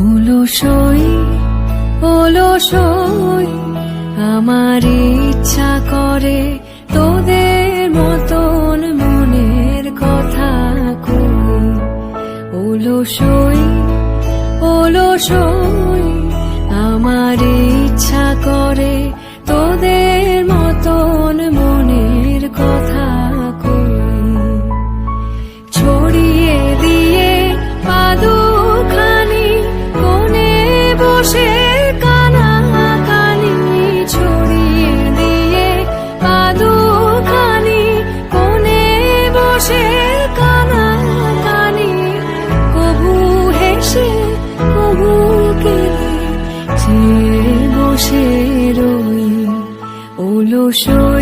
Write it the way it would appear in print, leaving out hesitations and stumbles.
অলসই অলসই আমার ইচ্ছা করে তোদের মতন মনের কথা কই। অলসই অলসই আমার ইচ্ছা করে তোদের মতন মনের কথা কই। ছড়িয়ে দিয়ে পাদুখানি কোণে বসে কানাকানি, ছড়িয়ে দিয়ে পাদুখানি কোণে বসে কানাকানি, কবু হেসে কবু কেঁদে চেয়ে বসে রই। অলসই